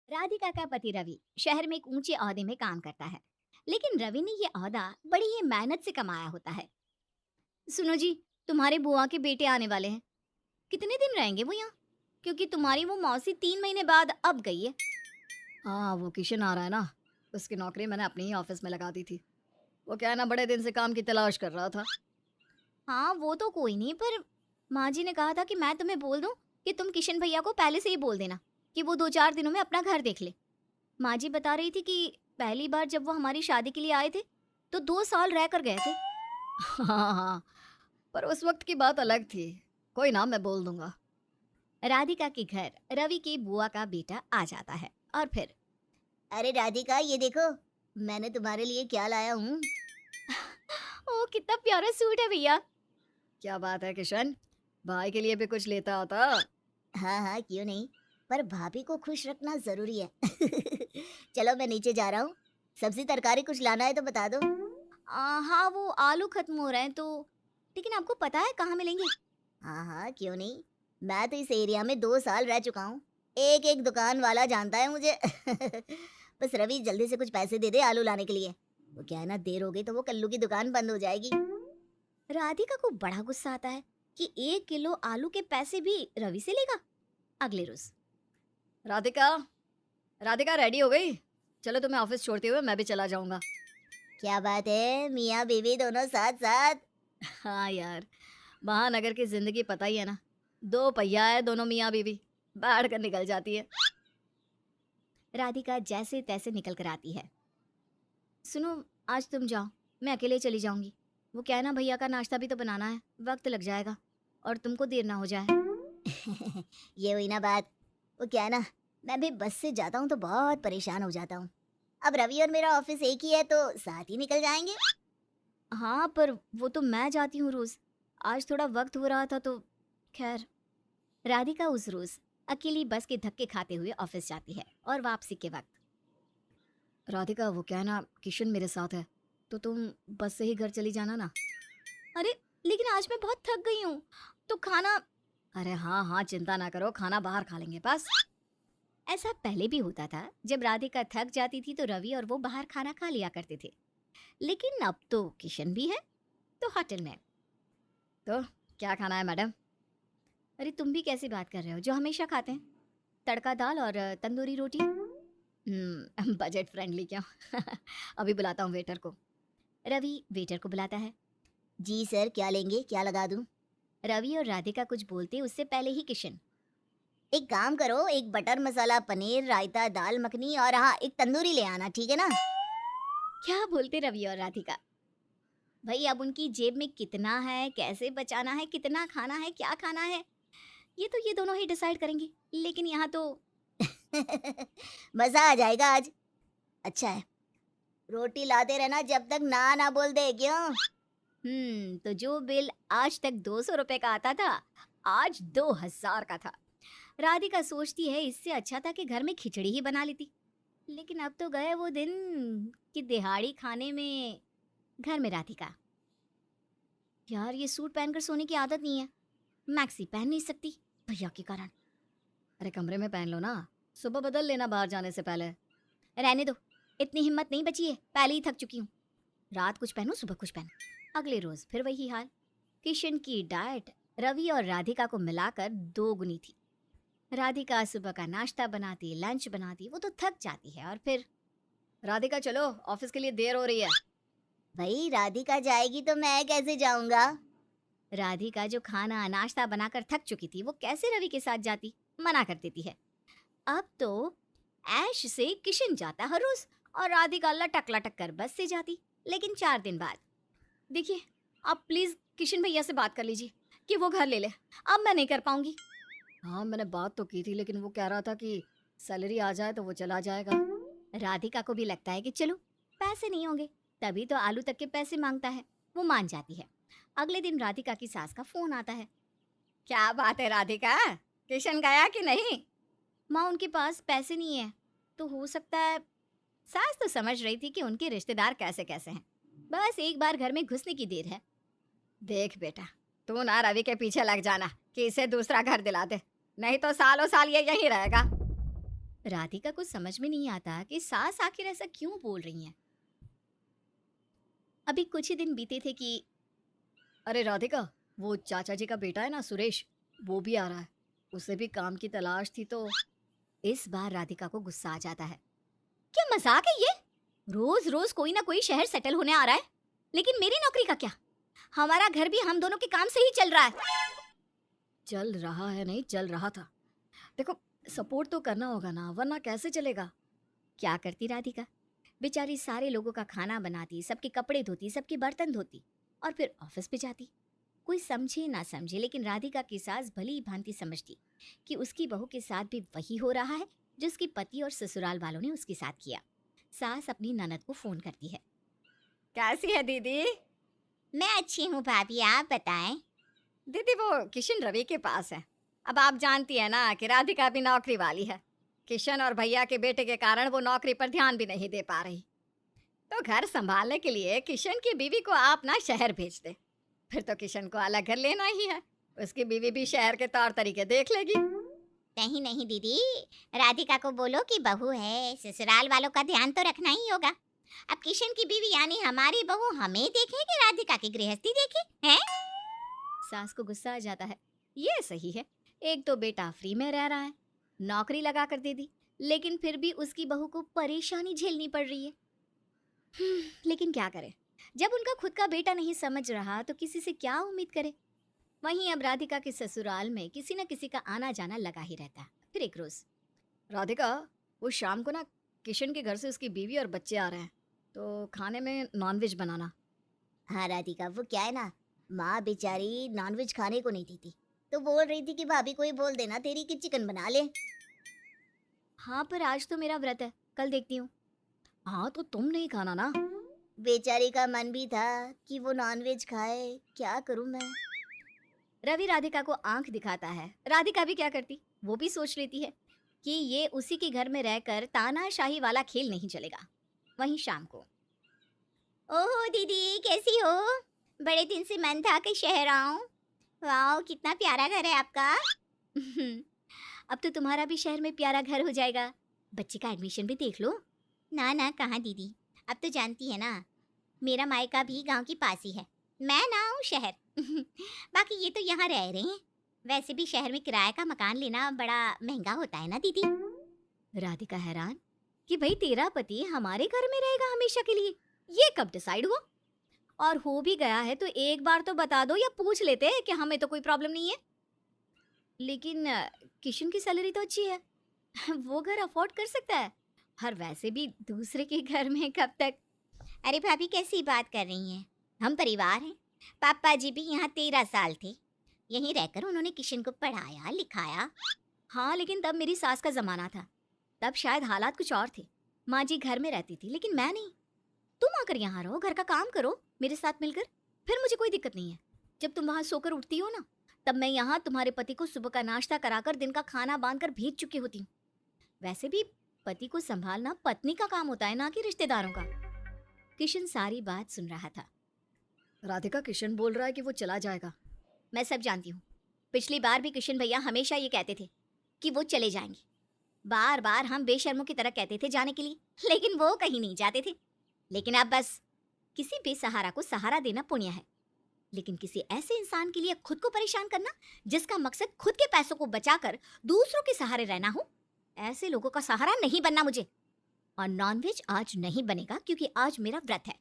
राधिका का पति रवि शहर में एक ऊंचे ओहदे में काम करता है। लेकिन रवि ने ये ओहदा बड़ी ही मेहनत से कमाया होता है। सुनो जी, तुम्हारे बुआ के बेटे आने वाले हैं। कितने दिन रहेंगे वो यहाँ? क्योंकि तुम्हारी वो मौसी 3 महीने बाद अब गई है। हाँ, वो किशन आ रहा है ना, उसकी नौकरी मैंने अपने ही ऑफिस में लगा दी थी। वो क्या है ना, बड़े दिन से काम की तलाश कर रहा था। हाँ, वो तो कोई नहीं, पर माँ जी ने कहा था कि मैं तुम्हें बोल दूं कि तुम किशन भैया को पहले से ही बोल देना कि वो 2-4 दिनों में अपना घर देख ले। माँ जी बता रही थी कि पहली बार जब वो हमारी शादी के लिए आए थे तो 2 साल रह कर गए थे। हाँ हाँ, पर उस वक्त की बात अलग थी। कोई ना, मैं बोल दूंगा। राधिका के घर रवि की बुआ का बेटा आ जाता है और फिर, अरे राधिका, ये देखो, मैंने तुम्हारे लिए क्या लाया हूँ। ओ कितना प्यारा सूट है भैया। क्या बात है किशन, भाई के लिए भी कुछ लेता होता। हाँ हाँ, क्यों नहीं, पर भाभी को खुश रखना जरूरी है। चलो, मैं नीचे जा रहा हूँ। सब्जी तरकारी कुछ लाना है तो बता दो। हाँ, वो आलू खत्म हो रहे हैं तो, लेकिन आपको पता है कहाँ मिलेंगे? हाँ हाँ, क्यों नहीं, मैं तो इस एरिया में 2 साल रह चुका हूँ। एक एक दुकान वाला जानता है मुझे। बस रवि जल्दी से कुछ पैसे दे दे आलू लाने के लिए। वो क्या है ना, देर हो गई तो वो कल्लू की दुकान बंद हो जाएगी। राधिका को बड़ा गुस्सा आता है कि 1 किलो आलू के पैसे भी रवि से लेगा। अगले रोज, राधिका, राधिका रेडी हो गई? चलो तुम्हें ऑफिस छोड़ते हुए मैं भी चला जाऊंगा। क्या बात है, मियाँ बीवी दोनों साथ साथ। हाँ यार, महानगर की जिंदगी पता ही है ना, 2 पहिया है, दोनों मियाँ बीवी, बैठ कर निकल जाती है। राधिका जैसे तैसे निकल कर आती है। सुनो, आज तुम जाओ, मैं अकेले चली जाऊंगी। वो क्या है ना, भैया का नाश्ता भी तो बनाना है, वक्त लग जाएगा और तुमको देर ना हो जाए। ये हुई ना बात। वो क्या है ना, मैं भी बस से जाता हूँ तो बहुत परेशान हो जाता हूँ। अब रवि और मेरा ऑफिस एक ही है तो साथ ही निकल जाएंगे। हाँ, पर वो तो मैं जाती हूँ रोज, आज थोड़ा वक्त हो रहा था तो खैर। राधिका उस रोज अकेली बस के धक्के खाते हुए ऑफिस जाती है और वापसी के वक्त, राधिका वो क्या है ना, किशन मेरे साथ है, तो तुम बस से ही घर चली जाना ना। अरे, लेकिन आज मैं बहुत थक गई हूँ, तो खाना। अरे हाँ हाँ, चिंता ना करो, खाना बाहर खा लेंगे बस। ऐसा पहले भी होता था, जब राधिका थक जाती थी तो रवि और वो बाहर खाना खा लिया करते थे। लेकिन अब तो किशन भी है तो होटल में। तो क्या खाना है मैडम? अरे तुम भी कैसी बात कर रहे हो, जो हमेशा खाते हैं, तड़का दाल और तंदूरी रोटी। बजट फ्रेंडली क्यों? अभी बुलाता हूँ वेटर को। रवि वेटर को बुलाता है। जी सर, क्या लेंगे, क्या लगा दूं? रवि और राधिका कुछ बोलते उससे पहले ही किशन, एक काम करो, एक बटर मसाला पनीर रायता दाल मखनी और हाँ, एक तंदूरी ले आना, ठीक है ना? क्या बोलते रवि और राधिका। भाई अब उनकी जेब में कितना है, कैसे बचाना है, कितना खाना है, क्या खाना है, ये तो ये दोनों ही डिसाइड करेंगे। लेकिन यहाँ तो, मजा आ जाएगा आज। अच्छा है, रोटी लाते रहना जब तक ना ना बोल दे, क्यों? तो जो बिल आज तक 200 रुपए का आता था, आज 2000 का था। राधिका सोचती है इससे अच्छा था कि घर में खिचड़ी ही बना लेती। लेकिन अब तो गए वो दिन कि दिहाड़ी खाने में। घर में राधिका, यार ये सूट पहनकर सोने की आदत नहीं है, मैक्सी पहन नहीं सकती भैया के कारण। अरे कमरे में पहन लो ना, सुबह बदल लेना बाहर जाने से पहले। रहने दो, इतनी हिम्मत नहीं बची है, पहले ही थक चुकी हूँ। रात कुछ पहनो, सुबह कुछ पहनो। अगले रोज फिर वही हाल। किशन की डाइट रवि और राधिका को मिलाकर 2 गुनी थी। राधिका सुबह का नाश्ता बनाती, लंच बनाती, वो तो थक जाती है और फिर, राधिका चलो ऑफिस के लिए देर हो रही है। भाई राधिका जाएगी तो मैं कैसे जाऊंगा? राधिका जो खाना नाश्ता बनाकर थक चुकी थी, वो कैसे रवि के साथ जाती, मना कर देती है। अब तो ऐश से किशन जाता हर रोज और राधिका लटक लटक कर बस से जाती। लेकिन 4 दिन बाद, देखिए, आप प्लीज किशन भैया से बात कर लीजिए कि वो घर ले ले, अब मैं नहीं कर पाऊंगी। हाँ मैंने बात तो की थी, लेकिन वो कह रहा था कि सैलरी आ जाए तो वो चला जाएगा। राधिका को भी लगता है कि चलो, पैसे नहीं होंगे, तभी तो आलू तक के पैसे मांगता है। वो मान जाती है। अगले दिन राधिका की सास का फोन आता है। क्या बात है राधिका, किशन गया कि नहीं? माँ उनके पास पैसे नहीं है, तो हो सकता है। सास तो समझ रही थी कि उनके रिश्तेदार कैसे कैसे हैं, बस एक बार घर में घुसने की देर है। देख बेटा, तू ना रवि के पीछे लग जाना कि इसे दूसरा घर दिला दे, नहीं तो सालों साल ये यहीं रहेगा। राधिका को समझ में नहीं आता कि सास आखिर ऐसा क्यों बोल रही हैं। अभी कुछ ही दिन बीते थे कि अरे राधिका, वो चाचा जी का बेटा है ना सुरेश, वो भी आ रहा है। उसे भी काम की तलाश थी तो इस बार राधिका को गुस्सा आ जाता है। क्या मजाक है ये? रोज रोज कोई ना कोई शहर सेटल होने आ रहा है, लेकिन मेरी नौकरी का क्या? हमारा घर भी हम दोनों के काम से ही चल रहा है। चल रहा है नहीं, चल रहा था। देखो, सपोर्ट तो करना होगा ना, वरना कैसे चलेगा? क्या करती राधिका? बेचारी सारे लोगों का खाना बनाती, सबके कपड़े धोती, सबके बर्तन धोती और फिर ऑफिस पे जाती। कोई समझे ना समझे, लेकिन राधिका की सास भली भांति समझती कि उसकी बहू के साथ भी वही हो रहा है जो उसके पति और ससुराल वालों ने उसके साथ किया। सास अपनी ननद को फोन करती है। कैसी है दीदी? मैं अच्छी हूँ भाभी, आप बताएं। दीदी, वो किशन रवि के पास है। अब आप जानती है ना कि राधिका भी नौकरी वाली है। किशन और भैया के बेटे के कारण वो नौकरी पर ध्यान भी नहीं दे पा रही। तो घर संभालने के लिए किशन की बीवी को आप ना शहर भेज दे। फिर तो किशन को अलग घर लेना ही है। उसकी बीवी भी शहर के तौर तरीके देख लेगी। नहीं नहीं दीदी, राधिका को बोलो कि बहू है, ससुराल वालों का ध्यान तो रखना ही होगा। अब किशन की बीवी यानी हमारी बहू हमें देखे कि राधिका की गृहस्थी देखे हैं? सास को गुस्सा आ जाता है। ये सही है, एक तो बेटा फ्री में रह रहा है, नौकरी लगा कर दे दी, लेकिन फिर भी उसकी बहू को परेशानी झेलनी पड़ रही है। लेकिन क्या करे, जब उनका खुद का बेटा नहीं समझ रहा तो किसी से क्या उम्मीद करे। वहीं अब राधिका के ससुराल में किसी न किसी का आना जाना लगा ही रहता है। फिर एक रोज, राधिका, वो शाम को ना किशन के घर से उसकी बीवी और बच्चे आ रहे हैं, तो खाने में नॉनवेज बनाना। हाँ राधिका, वो क्या है ना, माँ बेचारी नॉनवेज खाने को नहीं देती, तो बोल रही थी कि भाभी को ही बोल देना तेरी कि चिकन बना ले। हाँ, पर आज तो मेरा व्रत है, कल देखती हूँ। हाँ, तो तुम नहीं खाना ना। बेचारी का मन भी था कि वो नॉनवेज खाए, क्या करूं मैं। रवि राधिका को आंख दिखाता है। राधिका भी क्या करती, वो भी सोच लेती है कि ये उसी के घर में रहकर तानाशाही वाला खेल नहीं चलेगा। वहीं शाम को, ओहो दीदी, कैसी हो? बड़े दिन से मन था कि शहर आऊं। वाह, कितना प्यारा घर है आपका। अब तो तुम्हारा भी शहर में प्यारा घर हो जाएगा। बच्चे का एडमिशन भी देख लो। ना ना, कहाँ दीदी, अब तो जानती है ना, मेरा मायका भी गांव के पास ही है। मैं ना हूँ शहर। बाकी ये तो यहाँ रह रहे हैं। वैसे भी शहर में किराए का मकान लेना बड़ा महंगा होता है ना दीदी। राधिका हैरान कि भाई तेरा पति हमारे घर में रहेगा हमेशा के लिए, ये कब डिसाइड हुआ? और हो भी गया है तो एक बार तो बता दो या पूछ लेते कि हमें तो कोई प्रॉब्लम नहीं है। लेकिन किशन की सैलरी तो अच्छी है, वो घर अफोर्ड कर सकता है। और वैसे भी दूसरे के घर में कब तक? अरे भाभी, कैसी बात कर रही हैं? हम परिवार हैं। पापा जी भी यहाँ 13 साल थे। यहीं रहकर उन्होंने किशन को पढ़ाया लिखाया। हाँ, लेकिन तब मेरी सास का जमाना था, तब शायद हालात कुछ और थे। माँ जी घर में रहती थी, लेकिन मैं नहीं। तुम आकर यहाँ रहो, घर का काम करो मेरे साथ मिलकर, फिर मुझे कोई दिक्कत नहीं है। जब तुम वहाँ सोकर उठती हो ना, तब मैं यहाँ तुम्हारे पति को सुबह का नाश्ता कराकर दिन का खाना बांधकर भेज चुकी होती हूँ। वैसे भी पति को संभालना पत्नी का काम होता है, ना कि रिश्तेदारों का। किशन सारी बात सुन रहा था। राधिका, किशन बोल रहा है कि वो चला जाएगा। मैं सब जानती हूँ। पिछली बार भी किशन भैया हमेशा ये कहते थे कि वो चले जाएंगे। बार बार हम बेशर्मों की तरह कहते थे जाने के लिए, लेकिन वो कहीं नहीं जाते थे। लेकिन अब बस, किसी बेसहारा को सहारा देना पुण्य है, लेकिन किसी ऐसे इंसान के लिए खुद को परेशान करना जिसका मकसद खुद के पैसों को बचाकर दूसरों के सहारे रहना हो, ऐसे लोगों का सहारा नहीं बनना मुझे। और नॉनवेज आज नहीं बनेगा क्योंकि आज मेरा व्रत है।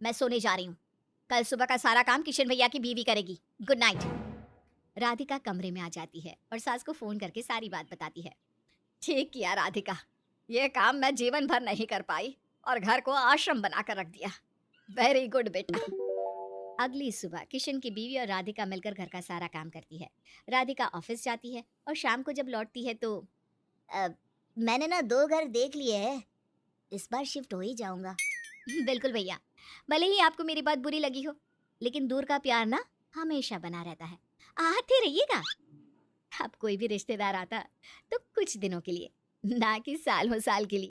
मैं सोने जा रही हूँ। कल सुबह का सारा काम किशन भैया की बीवी करेगी। Good night. राधिका कमरे में आ जाती है और सास को फोन करके सारी बात बताती है। ठीक किया राधिका, ये काम मैं जीवन भर नहीं कर पाई और घर को आश्रम बनाकर रख दिया। वेरी गुड बेटा। अगली सुबह किशन की बीवी और राधिका मिलकर घर का सारा काम करती है। राधिका ऑफिस जाती है और शाम को जब लौटती है तो मैंने ना 2 घर देख लिए हैं, इस बार शिफ्ट हो ही जाऊंगा। बिल्कुल भैया, भले ही आपको मेरी बात बुरी लगी हो, लेकिन दूर का प्यार ना हमेशा बना रहता है। आते रहिएगा। अब कोई भी रिश्तेदार आता तो कुछ दिनों के लिए, ना कि सालों साल के लिए।